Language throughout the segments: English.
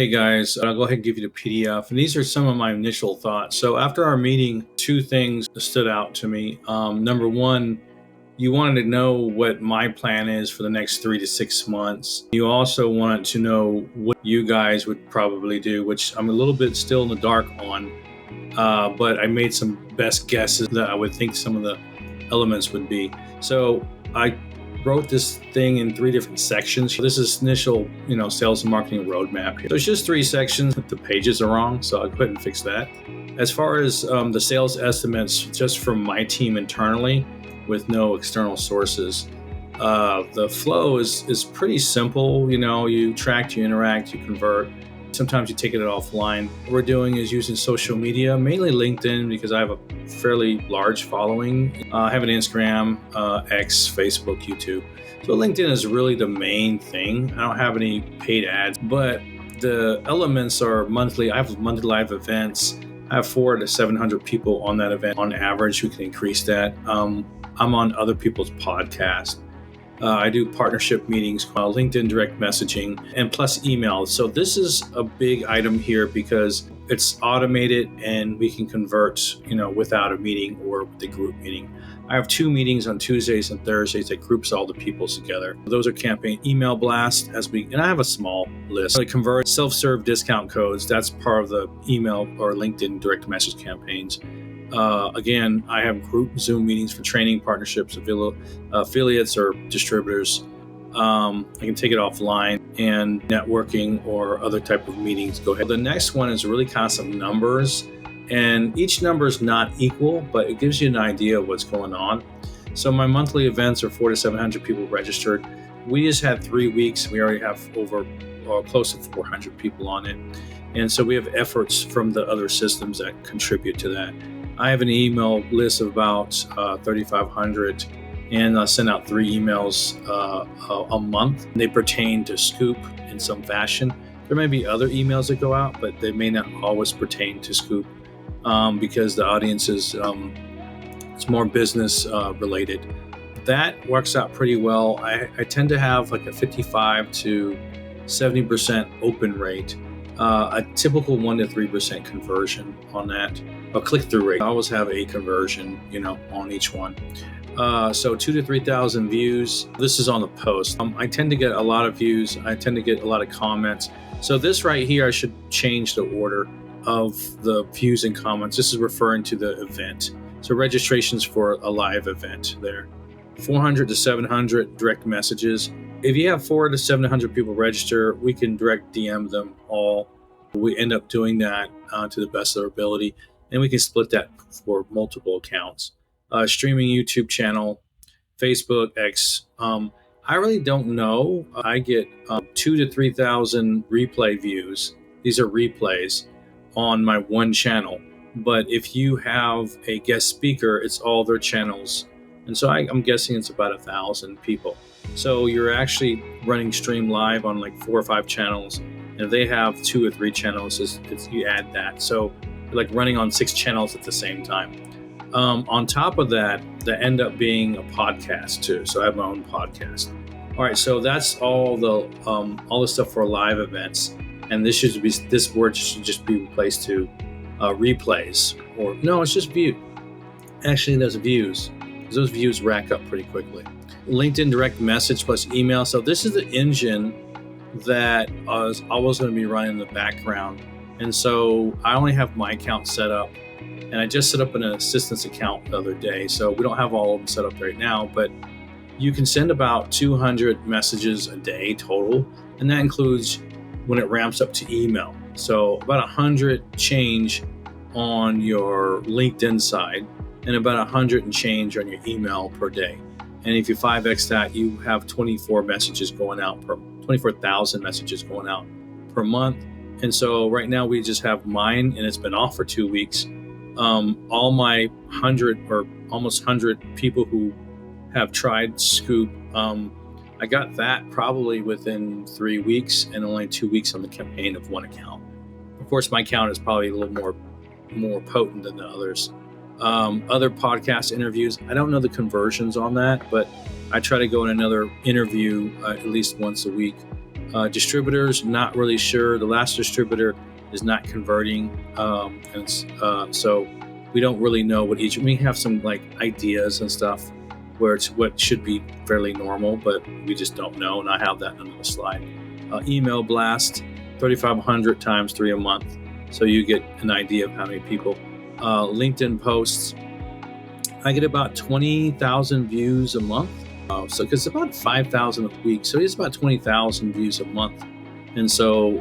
Hey guys, I'll go ahead and give you the PDF. And these are some of my initial thoughts. So after our meeting, two things stood out to me. Number one, you wanted to know what my plan is for the next 3 to 6 months. You also wanted to know what you guys would probably do, which I'm a little bit still in the dark on. But I made some best guesses that I would think some of the elements would be. So I wrote this thing in three different sections. This is initial, sales and marketing roadmap. There's just three sections. The pages are wrong, so I'll go ahead and fix that. As far as the sales estimates, just from my team internally, with no external sources, the flow is pretty simple. You track, you interact, you convert. Sometimes you take it offline. What we're doing is using social media, mainly LinkedIn, because I have a fairly large following. I have an Instagram, X, Facebook, YouTube. So LinkedIn is really the main thing. I don't have any paid ads, but the elements are monthly. I have monthly live events. I have 400 to 700 people on that event on average. We can increase that. I'm on other people's podcasts. I do partnership meetings, LinkedIn direct messaging, and plus emails. So this is a big item here because it's automated and we can convert, without a meeting or with a group meeting. I have 2 meetings on Tuesdays and Thursdays that groups all the people together. Those are campaign email blasts and I have a small list. I convert self-serve discount codes. That's part of the email or LinkedIn direct message campaigns. Again, I have group Zoom meetings for training, partnerships, affiliates, or distributors. I can take it offline and networking or other type of meetings. Go ahead. The next one is really kind of some numbers, and each number is not equal, but it gives you an idea of what's going on. So my monthly events are 400 to 700 people registered. We just had 3 weeks. We already have over close to 400 people on it. And so we have efforts from the other systems that contribute to that. I have an email list of about 3,500, and I send out 3 emails a month. They pertain to SKOOP in some fashion. There may be other emails that go out, but they may not always pertain to SKOOP because the audience is it's more business related. That works out pretty well. I tend to have like a 55 to 70% open rate, a typical 1 to 3% conversion on that. A click-through rate. I always have a conversion, on each one. So 2 to 3,000 views. This is on the post. I tend to get a lot of views. I tend to get a lot of comments. So this right here, I should change the order of the views and comments. This is referring to the event. So registrations for a live event there. 400 to 700 direct messages. If you have 400 to 700 people register, we can direct DM them all. We end up doing that to the best of our ability. And we can split that for multiple accounts. Streaming YouTube channel, Facebook, X. I really don't know. I get 2 to 3,000 replay views. These are replays on my one channel. But if you have a guest speaker, it's all their channels. And so I'm guessing it's about 1,000 people. So you're actually running stream live on like 4 or 5 channels. And if they have 2 or 3 channels, you add that. So like running on 6 channels at the same time. On top of that, they end up being a podcast too. So I have my own podcast. All right, so that's all the stuff for live events, and this word should just be replaced to replays, or no, it's just view. Actually, there's views. Those views rack up pretty quickly. LinkedIn direct message plus email. So this is the engine that is always going to be running in the background. And so I only have my account set up, and I just set up an assistance account the other day. So we don't have all of them set up right now, but you can send about 200 messages a day total. And that includes when it ramps up to email. So about 100 change on your LinkedIn side and about 100 and change on your email per day. And if you 5X that, you have 24,000 messages going out per month. And so right now we just have mine, and it's been off for 2 weeks. All my 100 or almost 100 people who have tried SKOOP, I got that probably within 3 weeks and only 2 weeks on the campaign of one account. Of course, my account is probably a little more potent than the others. Other podcast interviews, I don't know the conversions on that, but I try to go in another interview at least once a week. Distributors, not really sure. The last distributor is not converting, so we don't really know what each. We have some like ideas and stuff where it's what should be fairly normal, but we just don't know. And I have that on the slide. Email blast, 3,500 times 3 a month, so you get an idea of how many people. LinkedIn posts, I get about 20,000 views a month. So because it's about 5,000 a week, so it's about 20,000 views a month, and so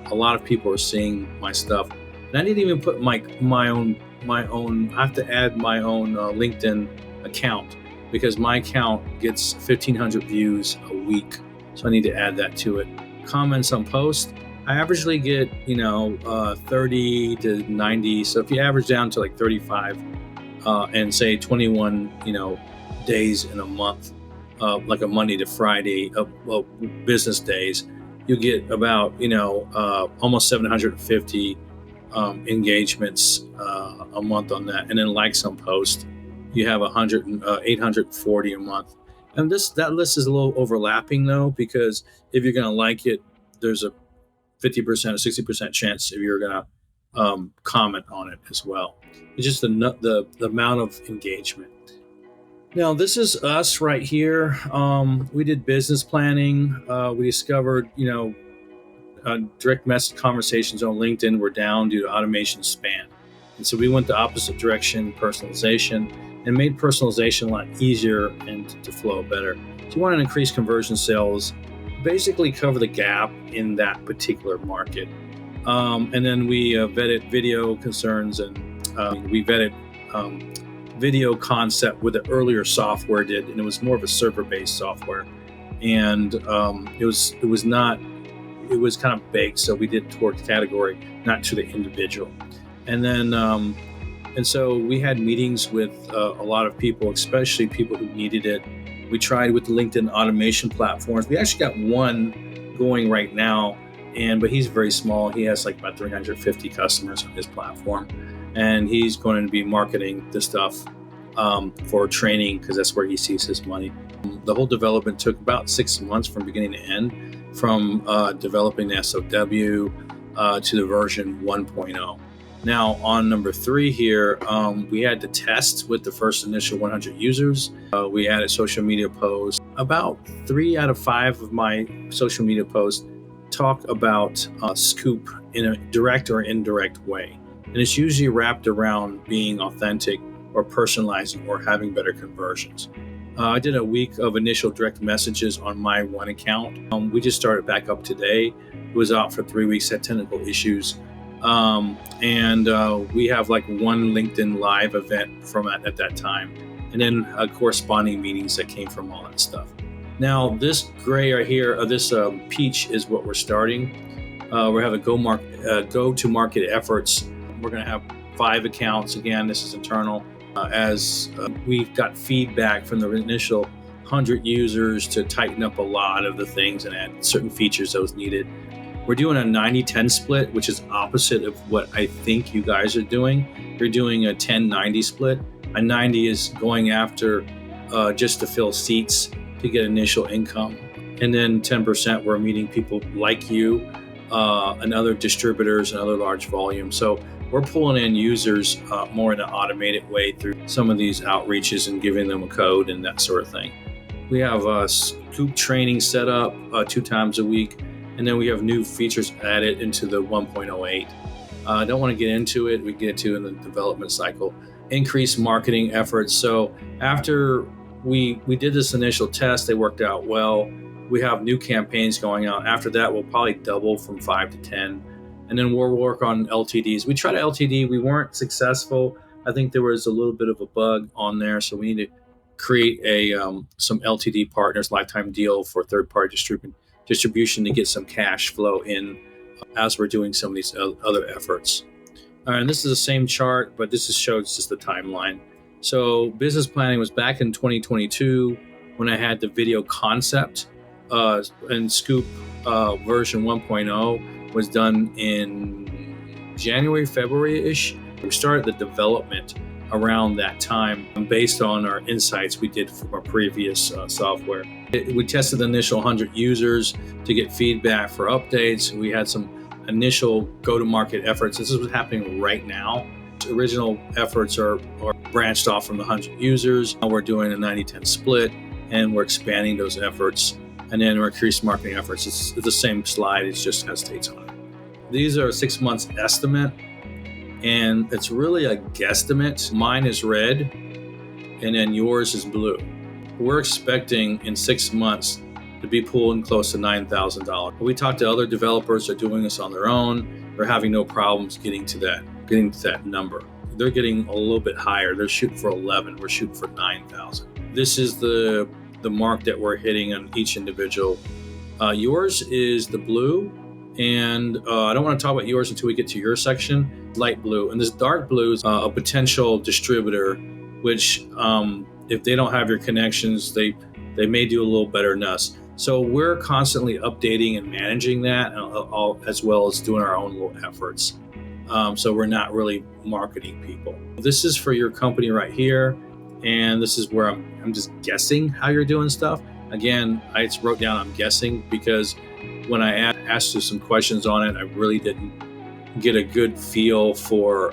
a lot of people are seeing my stuff. And I didn't even put my own. I have to add my own LinkedIn account because my account gets 1,500 views a week, so I need to add that to it. Comments on posts, I averagely get 30 to 90. So if you average down to like 35 and say 21 days in a month, like a Monday to Friday business days, you get about almost 750 engagements a month on that, and then likes on post, you have 840 a month. And that list is a little overlapping though, because if you're going to like it, there's a 50% or 60% chance if you're going to comment on it as well. It's just the amount of engagement. Now, this is us right here. We did business planning. We discovered, direct message conversations on LinkedIn were down due to automation spam. And so we went the opposite direction, personalization, and made personalization a lot easier and to flow better. So you want to increase conversion sales, basically cover the gap in that particular market. And then we vetted video concerns, and we vetted video concept with the earlier software did, and it was more of a server-based software, and it was kind of baked, so we did towards category, not to the individual. And then and so we had meetings with a lot of people, especially people who needed it. We tried with the LinkedIn automation platforms. We actually got one going right now, but he's very small. He has like about 350 customers on his platform, and he's going to be marketing this stuff for training because that's where he sees his money. The whole development took about 6 months from beginning to end, from developing the SOW to the version 1.0. Now on number 3 here, we had to test with the first initial 100 users. We added social media posts. About 3 out of 5 of my social media posts talk about SKOOP in a direct or indirect way. And it's usually wrapped around being authentic or personalizing or having better conversions. I did a week of initial direct messages on my one account. We just started back up today. It was out for 3 weeks, had technical issues. And we have like one LinkedIn live event from at that time, and then corresponding meetings that came from all that stuff. Now this gray right here, this peach is what we're starting. We're having go to market efforts. We're going to have 5 accounts. Again, this is internal. As we've got feedback from the initial 100 users to tighten up a lot of the things and add certain features that was needed. We're doing a 90-10 split, which is opposite of what I think you guys are doing. You're doing a 10-90 split. A 90 is going after just to fill seats to get initial income. And then 10%, we're meeting people like you and other distributors and other large volumes. So we're pulling in users more in an automated way through some of these outreaches and giving them a code and that sort of thing. We have SKOOP training set up 2 times a week, and then we have new features added into the 1.08. I don't want to get into it. We get to in the development cycle. Increased marketing efforts. So after we did this initial test, they worked out well. We have new campaigns going out. After that, we'll probably double from 5 to 10. And then we'll work on LTDs. We tried LTD. We weren't successful. I think there was a little bit of a bug on there. So we need to create some LTD partners, lifetime deal for third-party distribution to get some cash flow in as we're doing some of these other efforts. And this is the same chart, but this shows just the timeline. So business planning was back in 2022 when I had the video concept, and SKOOP version 1.0 was done in January, February-ish. We started the development around that time based on our insights we did from our previous software. We tested the initial 100 users to get feedback for updates. We had some initial go-to-market efforts. This is what's happening right now. The original efforts are branched off from the 100 users. Now we're doing a 90-10 split, and we're expanding those efforts. And then our increased marketing efforts. It's the same slide, it just has dates on it. These are a 6 months estimate, and it's really a guesstimate. Mine is red, and then yours is blue. We're expecting in 6 months to be pulling close to $9,000. We talked to other developers that are doing this on their own. They're having no problems getting to that number. They're getting a little bit higher. They're shooting for 11. We're shooting for 9,000. This is the mark that we're hitting on each individual. Yours is the blue, and I don't want to talk about yours until we get to your section. Light blue, and this dark blue is a potential distributor, which if they don't have your connections, they may do a little better than us. So we're constantly updating and managing that, as well as doing our own little efforts. So we're not really marketing people. This is for your company right here. And this is where I'm just guessing how you're doing stuff. Again, I just wrote down I'm guessing because when I asked you some questions on it, I really didn't get a good feel for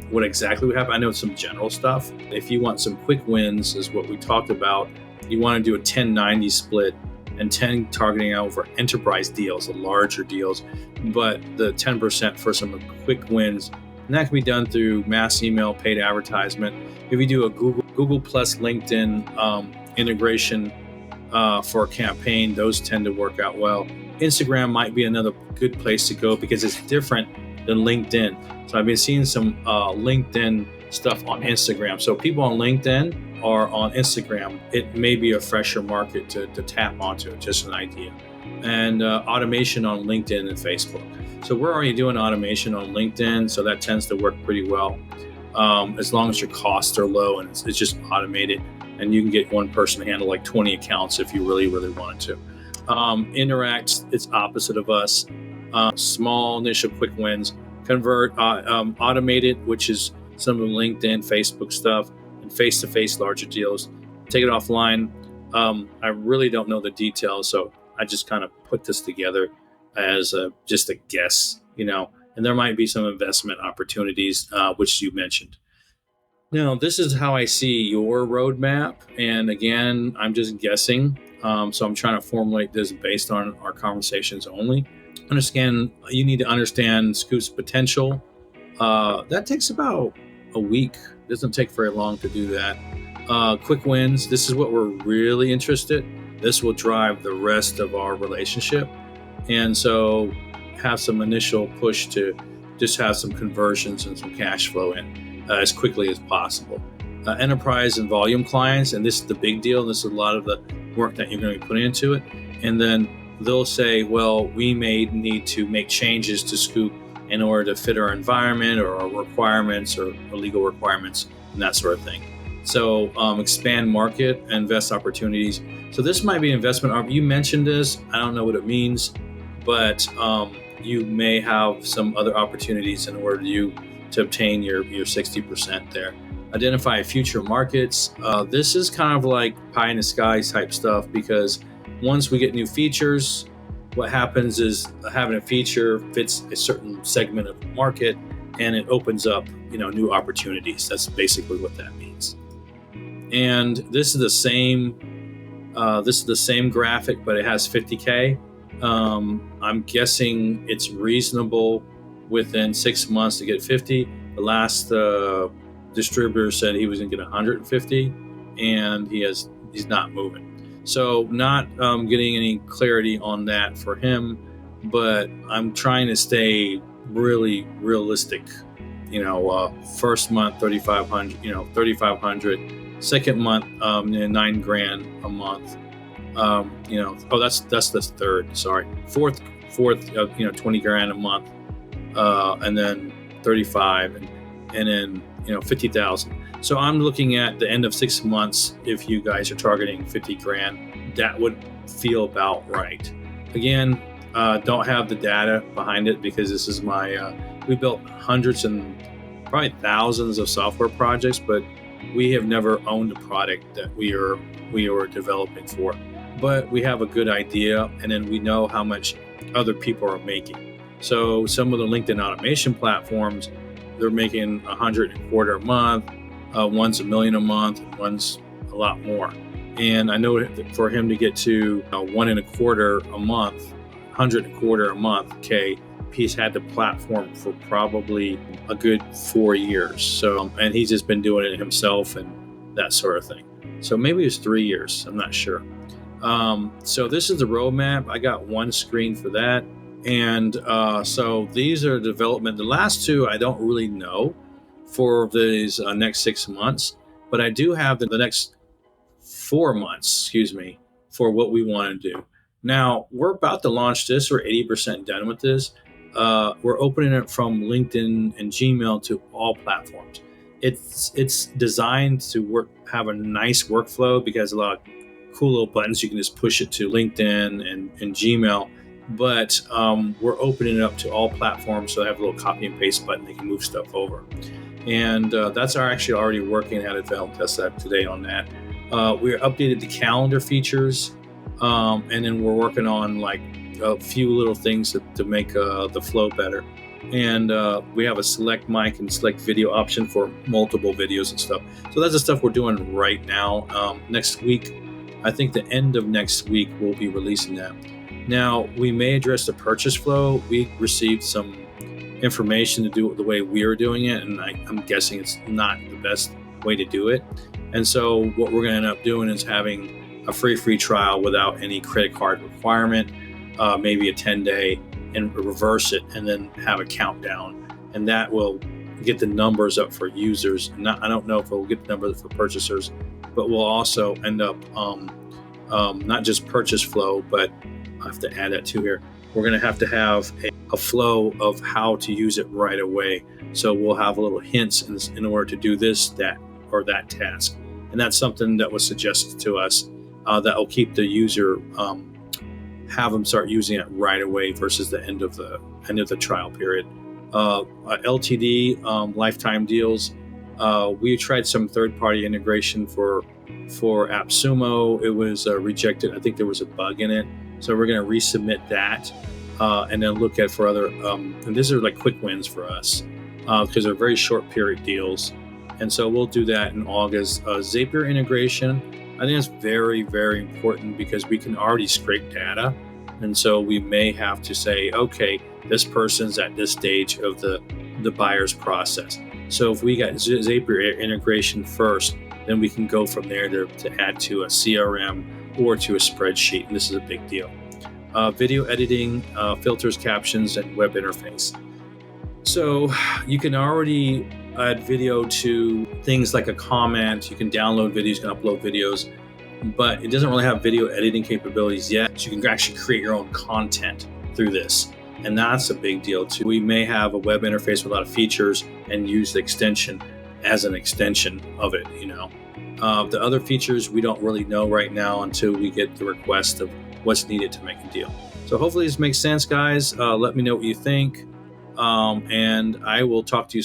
what exactly would happen. I know some general stuff. If you want some quick wins, is what we talked about. You want to do a 10-90 split and 10 targeting out for enterprise deals, the larger deals, but the 10% for some quick wins. And that can be done through mass email, paid advertisement. If you do a Google plus LinkedIn integration for a campaign, those tend to work out well. Instagram might be another good place to go because it's different than LinkedIn. So I've been seeing some LinkedIn stuff on Instagram. So people on LinkedIn are on Instagram. It may be a fresher market to tap onto, just an idea. And automation on LinkedIn and Facebook. So we're already doing automation on LinkedIn, so that tends to work pretty well. As long as your costs are low and it's just automated, and you can get one person to handle like 20 accounts if you really, really wanted to. Interact, it's opposite of us. Small initial quick wins. Convert, automated, which is some of the LinkedIn, Facebook stuff, and face-to-face larger deals. Take it offline. I really don't know the details, so I just kind of put this together as just a guess, and there might be some investment opportunities, which you mentioned. Now, this is how I see your roadmap. And again, I'm just guessing. So I'm trying to formulate this based on our conversations only. You need to understand SKOOP's potential. That takes about a week. It doesn't take very long to do that. Quick wins. This is what we're really interested. This will drive the rest of our relationship. And so have some initial push to just have some conversions and some cash flow in as quickly as possible. Enterprise and volume clients, and this is the big deal. This is a lot of the work that you're going to be putting into it. And then they'll say, well, we may need to make changes to SKOOP in order to fit our environment or our requirements or legal requirements and that sort of thing. So expand market, invest opportunities. So this might be investment. You mentioned this. I don't know what it means, but you may have some other opportunities in order to obtain your 60% there. Identify future markets. This is kind of like pie in the sky type stuff, because once we get new features, what happens is having a feature fits a certain segment of the market and it opens up, new opportunities. That's basically what that means. And this is the same graphic, but it has 50K. I'm guessing it's reasonable within 6 months to get 50. The last distributor said he was going to get 150, and he's not moving. So not getting any clarity on that for him, but I'm trying to stay really realistic. First month 3,500. Second month, $9,000 a month. That's the third. Sorry, fourth, $20,000 a month, and then 35, and then 50,000. So I'm looking at the end of 6 months. If you guys are targeting 50 grand, that would feel about right. Again, don't have the data behind it because this is my. We built hundreds and probably thousands of software projects, but we have never owned a product that we are developing for. But we have a good idea, and then we know how much other people are making. So some of the LinkedIn automation platforms, they're making 100 and a quarter a month, one's $1 million a month, and one's a lot more. And I know that for him to get to 1.25 a month, 100 and a quarter a month, okay, he's had the platform for probably a good 4 years. So, and he's just been doing it himself and that sort of thing. So maybe it's 3 years. I'm not sure. So this is the roadmap. I got one screen for that. And so these are development. The last two, I don't really know for these next 6 months, but I do have the next 4 months, for what we want to do. Now, we're about to launch this. We're 80% done with this. We're opening it from LinkedIn and Gmail to all platforms. It's designed to have a nice workflow because a lot of cool little buttons. You can just push it to LinkedIn and Gmail. But we're opening it up to all platforms, so they have a little copy and paste button. They can move stuff over. And that's actually already working. Had a develop test that today on that. We updated the calendar features, and then we're working on like a few little things to make the flow better. And we have a select mic and select video option for multiple videos and stuff. So that's the stuff we're doing right now. Next week, I think the end of next week, we'll be releasing that. Now, we may address the purchase flow. We received some information to do it the way we're doing it, and I'm guessing it's not the best way to do it. And so what we're going to end up doing is having a free trial without any credit card requirement, maybe a 10-day, and reverse it and then have a countdown. And that will get the numbers up for users. I don't know if we'll get the numbers for purchasers, but we'll also end up not just purchase flow, but I have to add that too here. We're going to have a flow of how to use it right away. So we'll have a little hints in order to do this, that, or that task. And that's something that was suggested to us that will keep the user, have them start using it right away versus the end of the trial period. LTD, lifetime deals. We tried some third-party integration for AppSumo. It was rejected. I think there was a bug in it. So we're going to resubmit that and then look at for other, and these are like quick wins for us because they're very short period deals. And so we'll do that in August. Zapier integration, I think that's very, very important because we can already scrape data. And so we may have to say, okay, this person's at this stage of the buyer's process. So if we got Zapier integration first, then we can go from there to add to a CRM or to a spreadsheet. And this is a big deal. Video editing, filters, captions, and web interface. So you can already add video to things like a comment. You can download videos, you can upload videos, but it doesn't really have video editing capabilities yet. So you can actually create your own content through this. And that's a big deal too. We may have a web interface with a lot of features and use the extension as an extension of it, The other features we don't really know right now until we get the request of what's needed to make a deal. So hopefully this makes sense, guys. Let me know what you think. And I will talk to you